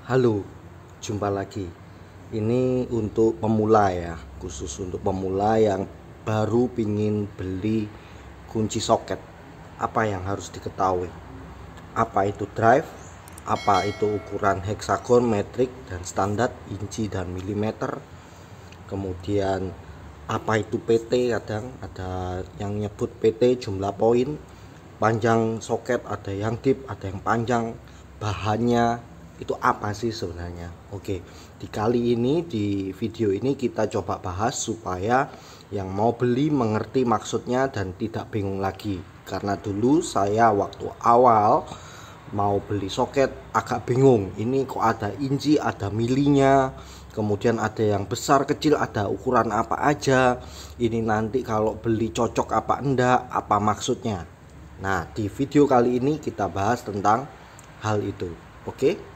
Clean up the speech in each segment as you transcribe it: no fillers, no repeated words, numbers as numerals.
Halo, jumpa lagi. Ini untuk pemula ya, khusus untuk pemula yang baru pingin beli kunci soket. Apa yang harus diketahui? Apa itu drive? Apa itu ukuran heksagon, metrik, dan standar, inci dan milimeter? Kemudian apa itu PT? Kadang ada yang nyebut PT jumlah poin, panjang soket, ada yang deep, ada yang panjang, bahannya itu apa sih sebenarnya. Oke, di video ini kita coba bahas supaya yang mau beli mengerti maksudnya dan tidak bingung lagi. Karena dulu saya waktu awal mau beli soket agak bingung, ini kok ada inci, ada milinya, kemudian ada yang besar kecil, ada ukuran apa aja, ini nanti kalau beli cocok apa enggak, apa maksudnya. Nah, di video kali ini kita bahas tentang hal itu. Oke,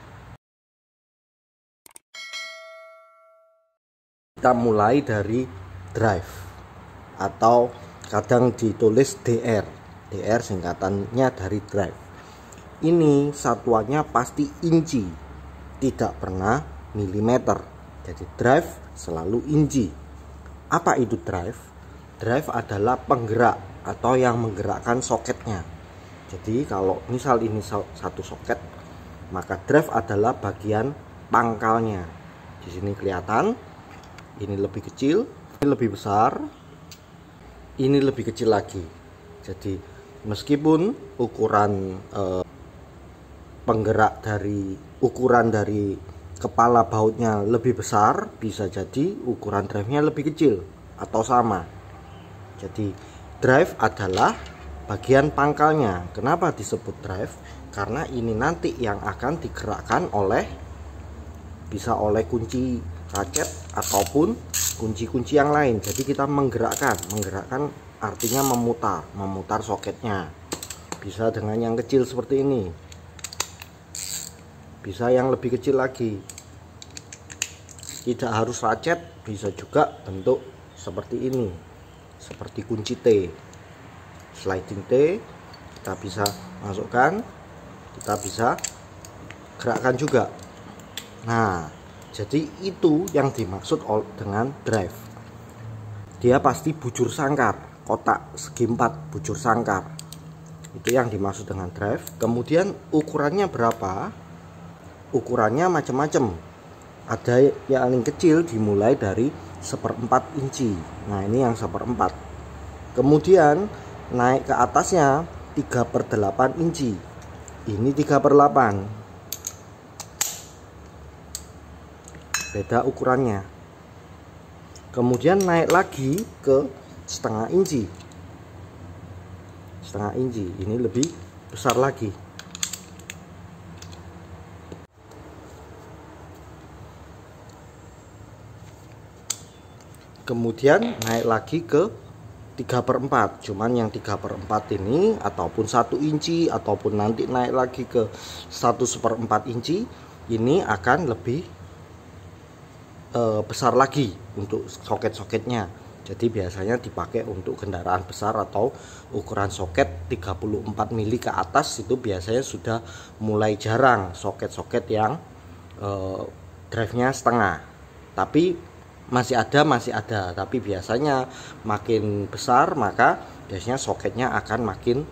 kita mulai dari drive atau kadang ditulis DR. DR singkatannya dari drive. Ini satuannya pasti inci, tidak pernah milimeter. Jadi drive selalu inci. Apa itu drive? Drive adalah penggerak atau yang menggerakkan soketnya. Jadi kalau misal ini satu soket, maka drive adalah bagian pangkalnya. Di sini kelihatan. Ini lebih kecil, ini lebih besar, ini lebih kecil lagi. Jadi meskipun ukuran penggerak dari ukuran dari kepala bautnya lebih besar, bisa jadi ukuran drive-nya lebih kecil atau sama. Jadi drive adalah bagian pangkalnya. Kenapa disebut drive? Karena ini nanti yang akan digerakkan bisa oleh kunci raket ataupun kunci-kunci yang lain. Jadi kita menggerakkan artinya memutar soketnya. Bisa dengan yang kecil seperti ini, bisa yang lebih kecil lagi. Tidak harus ratchet, bisa juga bentuk seperti ini, seperti kunci T, sliding T. Kita bisa masukkan, kita bisa gerakkan juga. Nah, jadi itu yang dimaksud dengan drive. Dia pasti bujur sangkar, kotak segi 4 bujur sangkar. Itu yang dimaksud dengan drive. Kemudian ukurannya berapa? Ukurannya macam-macam. Ada yang paling kecil dimulai dari 1/4 inci. Nah, ini yang 1/4. Kemudian naik ke atasnya 3/8 inci. Ini 3/8. Beda ukurannya. Kemudian naik lagi ke setengah inci. Setengah inci ini lebih besar lagi. Kemudian naik lagi ke 3/4. Cuman yang 3/4 ini ataupun 1 inci ataupun nanti naik lagi ke 1/4 inci, ini akan lebih besar lagi untuk soket-soketnya. Jadi biasanya dipakai untuk kendaraan besar atau ukuran soket 34 mili ke atas. Itu biasanya sudah mulai jarang soket-soket yang drive-nya setengah. Tapi masih ada, tapi biasanya makin besar maka biasanya soketnya akan makin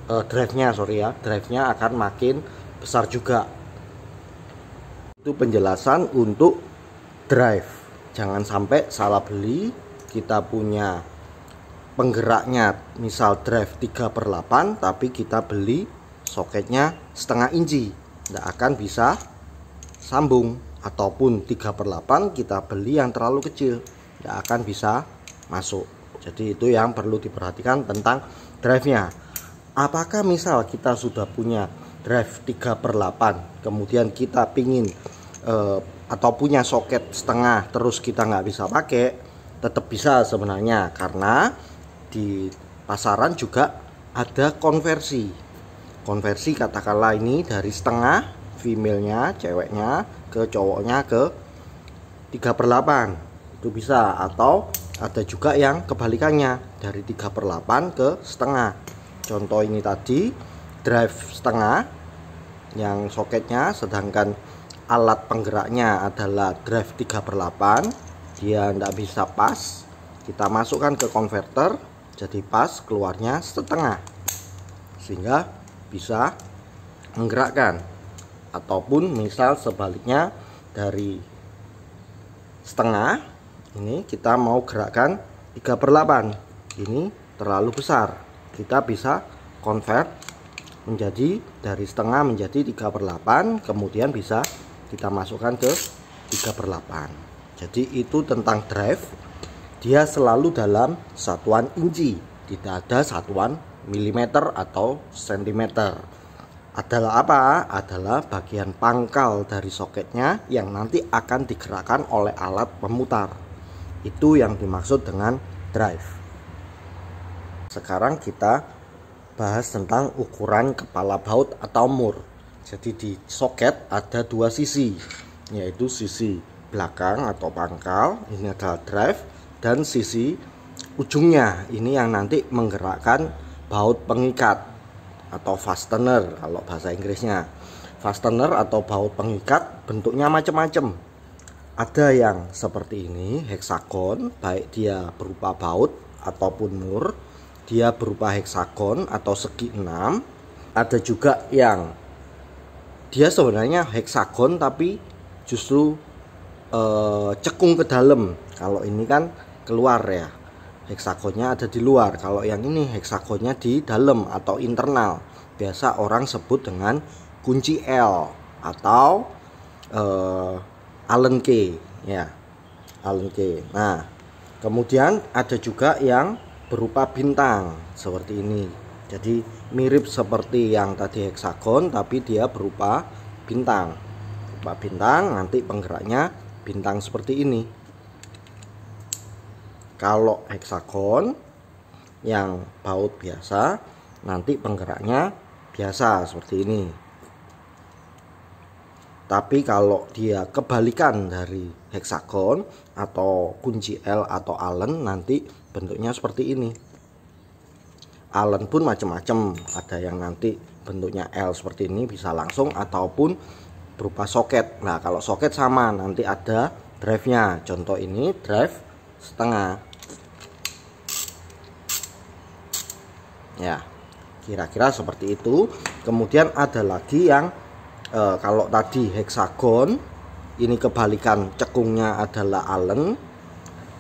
drive-nya akan makin besar juga. Itu penjelasan untuk drive. Jangan sampai salah beli. Kita punya penggeraknya misal drive 3/8, tapi kita beli soketnya setengah inci, tidak akan bisa sambung. Ataupun 3/8 kita beli yang terlalu kecil, tidak akan bisa masuk. Jadi itu yang perlu diperhatikan tentang drive-nya. Apakah misal kita sudah punya drive 3/8, kemudian kita pingin atau punya soket setengah terus kita nggak bisa pakai, tetap bisa sebenarnya, karena di pasaran juga ada konversi katakanlah ini dari setengah female-nya, ceweknya, ke cowoknya ke 3/8 itu bisa. Atau ada juga yang kebalikannya, dari 3/8 ke setengah. Contoh ini tadi drive setengah yang soketnya, sedangkan alat penggeraknya adalah drive 3/8, dia tidak bisa pas, kita masukkan ke konverter jadi pas, keluarnya setengah, sehingga bisa menggerakkan. Ataupun misal sebaliknya, dari setengah ini kita mau gerakkan 3/8, ini terlalu besar, kita bisa convert menjadi dari setengah menjadi 3/8, kemudian bisa kita masukkan ke 3/8. Jadi itu tentang drive, dia selalu dalam satuan inci, tidak ada satuan milimeter atau sentimeter. Adalah apa? Adalah bagian pangkal dari soketnya yang nanti akan digerakkan oleh alat pemutar. Itu yang dimaksud dengan drive. Sekarang kita bahas tentang ukuran kepala baut atau mur. Jadi di soket ada dua sisi, yaitu sisi belakang atau pangkal, ini adalah drive, dan sisi ujungnya ini yang nanti menggerakkan baut pengikat atau fastener kalau bahasa Inggrisnya. Fastener atau baut pengikat bentuknya macam-macam. Ada yang seperti ini, heksagon, baik dia berupa baut ataupun mur. Dia berupa heksagon atau segi 6. Ada juga yang dia sebenarnya heksagon tapi justru cekung ke dalam. Kalau ini kan keluar ya, heksagonnya ada di luar. Kalau yang ini heksagonnya di dalam atau internal. Biasa orang sebut dengan kunci L atau Allen key ya, Allen key. Nah, kemudian ada juga yang berupa bintang seperti ini. Jadi mirip seperti yang tadi heksagon tapi dia berupa bintang. Berupa bintang, nanti penggeraknya bintang seperti ini. Kalau heksagon yang baut biasa, nanti penggeraknya biasa seperti ini. Tapi kalau dia kebalikan dari heksagon atau kunci L atau Allen, nanti bentuknya seperti ini. Allen pun macam-macam, ada yang nanti bentuknya L seperti ini bisa langsung ataupun berupa soket. Nah, kalau soket sama, nanti ada drive-nya. Contoh ini drive setengah. Ya, kira-kira seperti itu. Kemudian ada lagi yang kalau tadi heksagon, ini kebalikan cekungnya adalah Allen,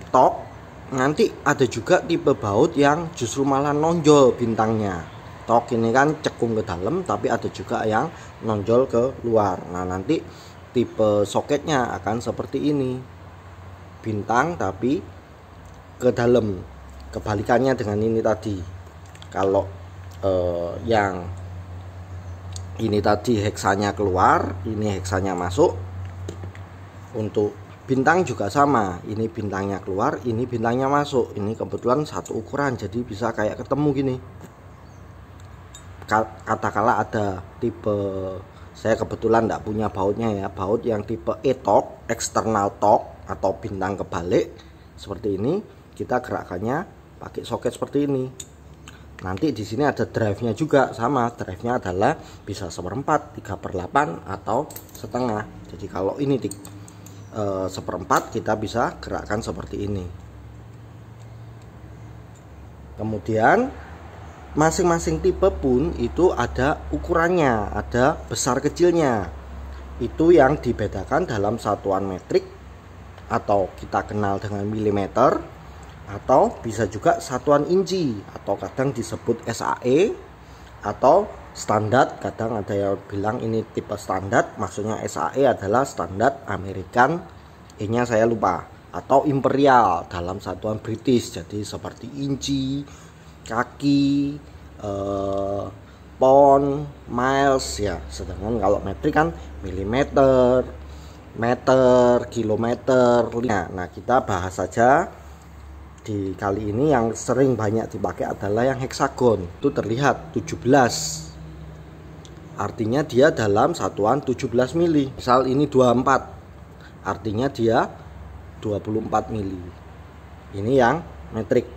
tok. Nanti ada juga tipe baut yang justru malah nonjol bintangnya. Tok ini kan cekung ke dalam, tapi ada juga yang nonjol ke luar. Nah, nanti tipe soketnya akan seperti ini, bintang tapi ke dalam. Kebalikannya dengan ini tadi. Kalau yang ini tadi heksanya keluar, ini heksanya masuk. Untuk bintang juga sama, ini bintangnya keluar, ini bintangnya masuk. Ini kebetulan satu ukuran, jadi bisa kayak ketemu gini. Katakanlah ada tipe, saya kebetulan tidak punya bautnya ya, baut yang tipe E-torque, external torque atau bintang kebalik seperti ini. Kita gerakannya pakai soket seperti ini. Nanti di sini ada drive-nya juga sama, drive-nya adalah bisa 1/4, 3/8 atau setengah. Jadi kalau ini 1/4 kita bisa gerakkan seperti ini. Kemudian masing-masing tipe pun itu ada ukurannya, ada besar kecilnya. Itu yang dibedakan dalam satuan metrik atau kita kenal dengan milimeter, atau bisa juga satuan inci atau kadang disebut SAE atau standar. Kadang ada yang bilang ini tipe standar, maksudnya SAE adalah standar American, E-nya saya lupa, atau imperial dalam satuan British. Jadi seperti inci, kaki, pound, miles ya. Sedangkan kalau metrik kan milimeter, meter, kilometer. Nah, kita bahas saja. Di kali ini yang sering banyak dipakai adalah yang heksagon. Itu terlihat 17. Artinya dia dalam satuan 17 mili. Misal ini 24. Artinya dia 24 mili. Ini yang metrik.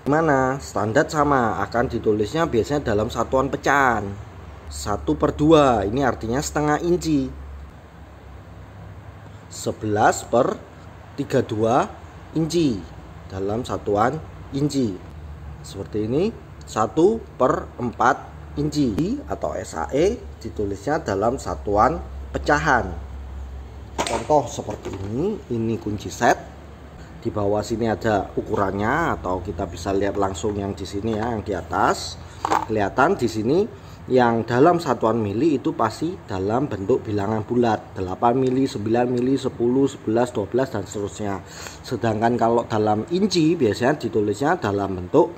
Gimana? Standar sama, akan ditulisnya biasanya dalam satuan pecahan. 1/2. Ini artinya setengah inci. 11/32 inci dalam satuan inci. Seperti ini, 1/4 inci atau SAE ditulisnya dalam satuan pecahan. Contoh seperti ini kunci set. Di bawah sini ada ukurannya, atau kita bisa lihat langsung yang di sini ya, yang di atas. Kelihatan di sini yang dalam satuan mili itu pasti dalam bentuk bilangan bulat, 8 mili, 9 mili, 10, 11, 12 dan seterusnya. Sedangkan kalau dalam inci biasanya ditulisnya dalam bentuk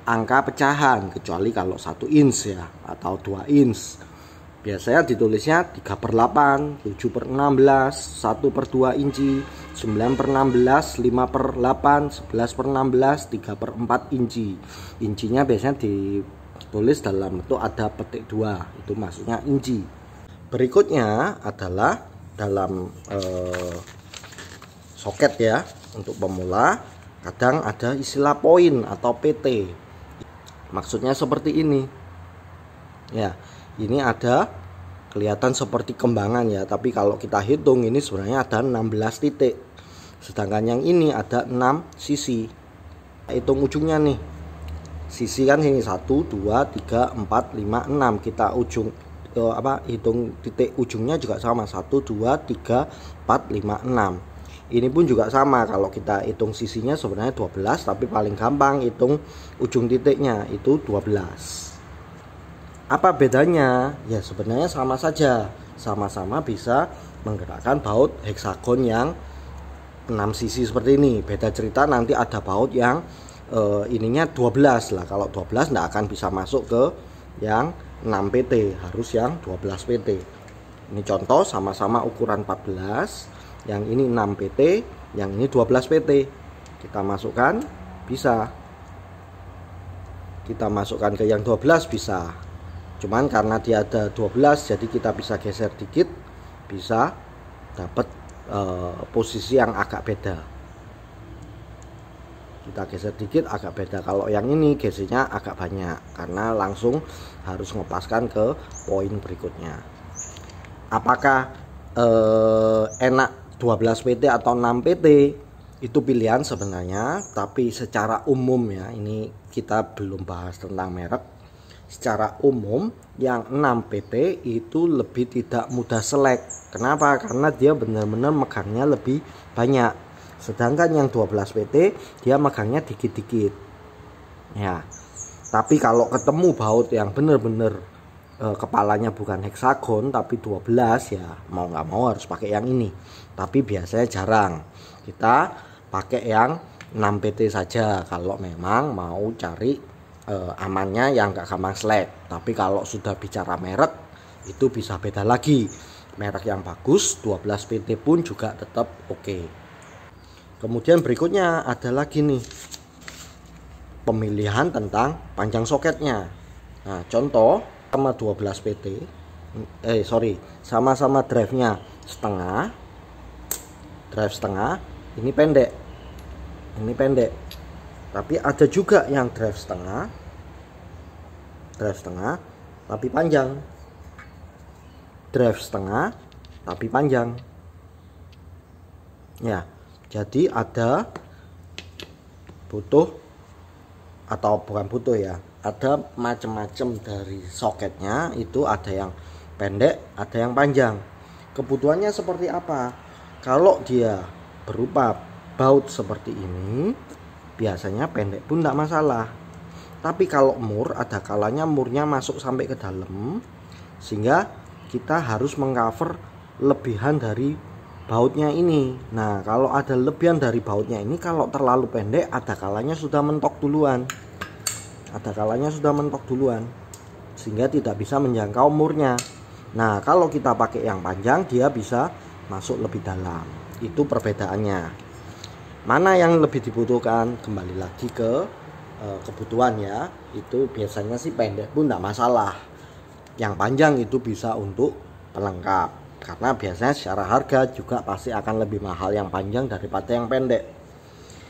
angka pecahan, kecuali kalau 1 inch ya atau 2 inch. Biasanya ditulisnya 3/8, 7/16, 1/2 inci, 9/16, 5/8, 11/16, 3/4 inci. Incinya biasanya ditulis dalam bentuk ada petik 2, itu maksudnya inci. Berikutnya adalah dalam soket ya. Untuk pemula kadang ada istilah poin atau PT. Maksudnya seperti ini ya. Ini ada kelihatan seperti kembangan ya, tapi kalau kita hitung ini sebenarnya ada 16 titik. Sedangkan yang ini ada 6 sisi. Hitung ujungnya nih. Sisi kan sini 1 2 3 4 5 6. Kita hitung titik ujungnya juga sama, 1 2 3 4 5 6. Ini pun juga sama, kalau kita hitung sisinya sebenarnya 12, tapi paling gampang hitung ujung titiknya itu 12. Apa bedanya? Ya sebenarnya sama saja, sama-sama bisa menggerakkan baut heksagon yang 6 sisi seperti ini. Beda cerita nanti ada baut yang ininya 12 lah. Kalau 12 tidak akan bisa masuk ke yang 6 PT, harus yang 12 PT. Ini contoh, sama-sama ukuran 14, yang ini 6 PT, yang ini 12 PT. Kita masukkan, bisa. Kita masukkan ke yang 12 bisa. Cuman karena dia ada 12, jadi kita bisa geser dikit, bisa dapat posisi yang agak beda. Kita geser dikit agak beda. Kalau yang ini gesernya agak banyak, karena langsung harus ngepaskan ke poin berikutnya. Apakah enak 12 PT atau 6 PT? Itu pilihan sebenarnya, tapi secara umum ya, ini kita belum bahas tentang merek. Secara umum yang 6 PT itu lebih tidak mudah selek. Kenapa? Karena dia benar-benar megangnya lebih banyak. Sedangkan yang 12 PT dia megangnya dikit-dikit. Ya. Tapi kalau ketemu baut yang benar-benar kepalanya bukan heksagon tapi 12, ya mau nggak mau harus pakai yang ini. Tapi biasanya jarang. Kita pakai yang 6 PT saja kalau memang mau cari amannya yang gak gampang selek. Tapi kalau sudah bicara merek, itu bisa beda lagi. Merek yang bagus 12 PT pun juga tetap oke. Kemudian berikutnya ada lagi nih, pemilihan tentang panjang soketnya. Nah contoh, sama 12 PT, sama-sama drive-nya setengah, drive setengah, ini pendek, tapi ada juga yang drive setengah tapi panjang, drive setengah tapi panjang ya. Jadi ada ada macam-macam dari soketnya. Itu ada yang pendek, ada yang panjang. Kebutuhannya seperti apa? Kalau dia berupa baut seperti ini, biasanya pendek pun tidak masalah. Tapi kalau mur, ada kalanya murnya masuk sampai ke dalam, sehingga kita harus mengcover lebihan dari bautnya ini. Nah kalau ada lebihan dari bautnya ini, kalau terlalu pendek, ada kalanya sudah mentok duluan, sehingga tidak bisa menjangkau murnya. Nah kalau kita pakai yang panjang, dia bisa masuk lebih dalam. Itu perbedaannya. Mana yang lebih dibutuhkan? Kembali lagi ke kebutuhan ya. Itu biasanya sih pendek pun tidak masalah. Yang panjang itu bisa untuk pelengkap, karena biasanya secara harga juga pasti akan lebih mahal yang panjang daripada yang pendek.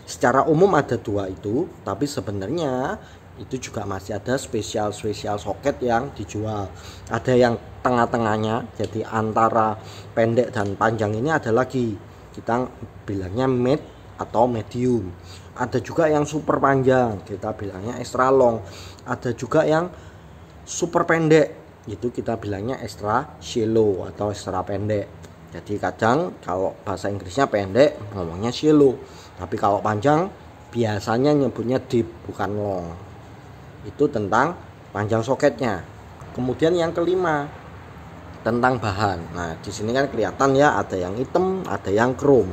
Secara umum ada dua itu, tapi sebenarnya itu juga masih ada spesial soket yang dijual. Ada yang tengah-tengahnya, jadi antara pendek dan panjang ini ada lagi, kita bilangnya mid atau medium. Ada juga yang super panjang, kita bilangnya extra long. Ada juga yang super pendek, itu kita bilangnya extra shallow atau extra pendek. Jadi kadang kalau bahasa Inggrisnya pendek ngomongnya shallow, tapi kalau panjang biasanya nyebutnya deep bukan long. Itu tentang panjang soketnya. Kemudian yang kelima tentang bahan. Nah, di sini kan kelihatan ya, ada yang hitam, ada yang chrome.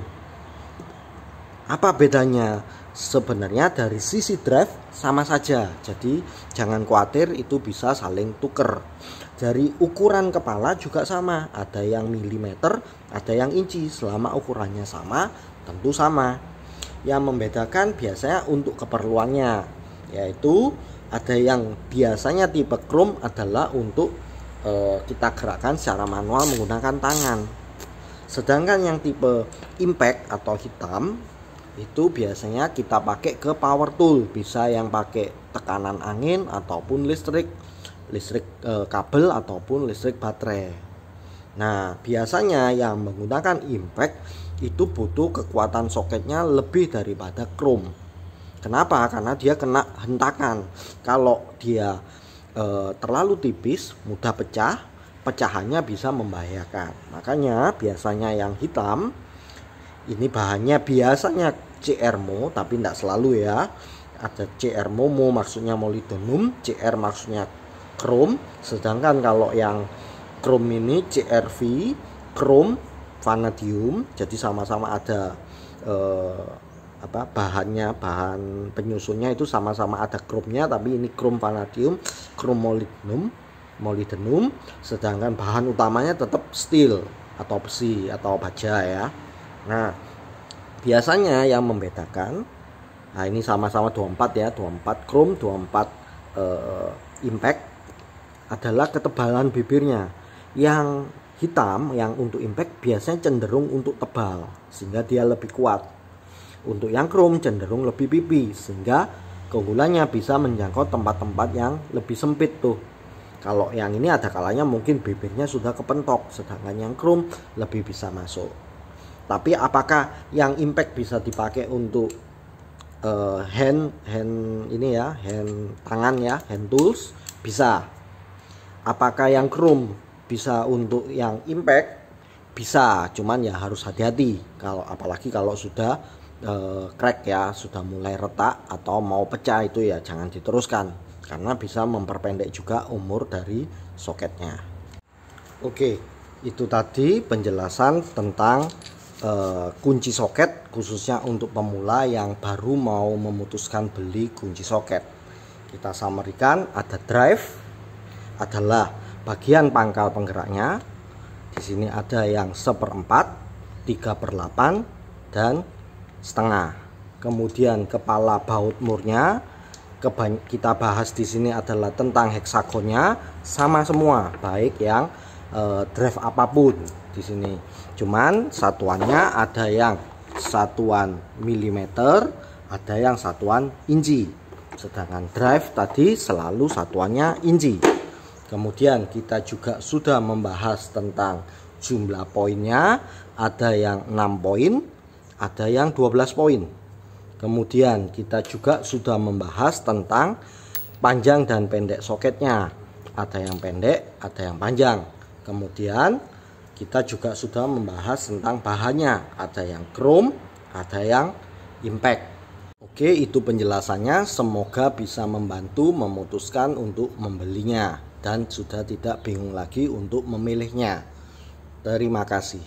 Apa bedanya? Sebenarnya dari sisi drive sama saja. Jadi jangan khawatir, itu bisa saling tuker. Dari ukuran kepala juga sama, ada yang milimeter, ada yang inci. Selama ukurannya sama, tentu sama. Yang membedakan biasanya untuk keperluannya, yaitu ada yang biasanya tipe chrome adalah untuk kita gerakkan secara manual menggunakan tangan. Sedangkan yang tipe impact atau hitam itu biasanya kita pakai ke power tool, bisa yang pakai tekanan angin ataupun listrik kabel ataupun listrik baterai. Nah, biasanya yang menggunakan impact itu butuh kekuatan soketnya lebih daripada chrome. Kenapa? Karena dia kena hentakan. Kalau dia terlalu tipis, mudah pecah, pecahannya bisa membahayakan. Makanya biasanya yang hitam ini bahannya biasanya CR Mo, tapi tidak selalu ya. Ada CR Momo maksudnya molybdenum, CR maksudnya chrome. Sedangkan kalau yang chrome ini CRV, chrome, vanadium. Jadi sama-sama ada bahannya, bahan penyusunnya itu sama-sama ada chrome-nya, tapi ini chrome vanadium, chrome molybdenum. Sedangkan bahan utamanya tetap steel atau besi atau baja ya. Nah, biasanya yang membedakan, nah ini sama-sama 24 ya, 24 chrome, 24 impact, adalah ketebalan bibirnya. Yang hitam, yang untuk impact biasanya cenderung untuk tebal sehingga dia lebih kuat. Untuk yang chrome cenderung lebih pipis sehingga keunggulannya bisa menjangkau tempat-tempat yang lebih sempit tuh. Kalau yang ini ada kalanya mungkin bibirnya sudah kepentok, sedangkan yang chrome lebih bisa masuk. Tapi apakah yang impact bisa dipakai untuk hand tangan ya, hand tools? Bisa. Apakah yang chrome bisa untuk yang impact? Bisa, cuman ya harus hati-hati. Apalagi kalau sudah crack ya, sudah mulai retak atau mau pecah, itu ya jangan diteruskan karena bisa memperpendek juga umur dari soketnya. Oke, itu tadi penjelasan tentang kunci soket khususnya untuk pemula yang baru mau memutuskan beli kunci soket. Kita summary-kan, ada drive adalah bagian pangkal penggeraknya. Di sini ada yang 1/4, 3/8 dan setengah. Kemudian kepala baut murnya kita bahas di sini adalah tentang heksagonnya, sama semua, baik yang drive apapun di sini. Cuman satuannya ada yang satuan milimeter, ada yang satuan inci. Sedangkan drive tadi selalu satuannya inci. Kemudian kita juga sudah membahas tentang jumlah poinnya, ada yang 6 poin, ada yang 12 poin. Kemudian kita juga sudah membahas tentang panjang dan pendek soketnya, ada yang pendek, ada yang panjang. Kemudian kita juga sudah membahas tentang bahannya, ada yang chrome, ada yang impact. Oke, itu penjelasannya, semoga bisa membantu memutuskan untuk membelinya dan sudah tidak bingung lagi untuk memilihnya. Terima kasih.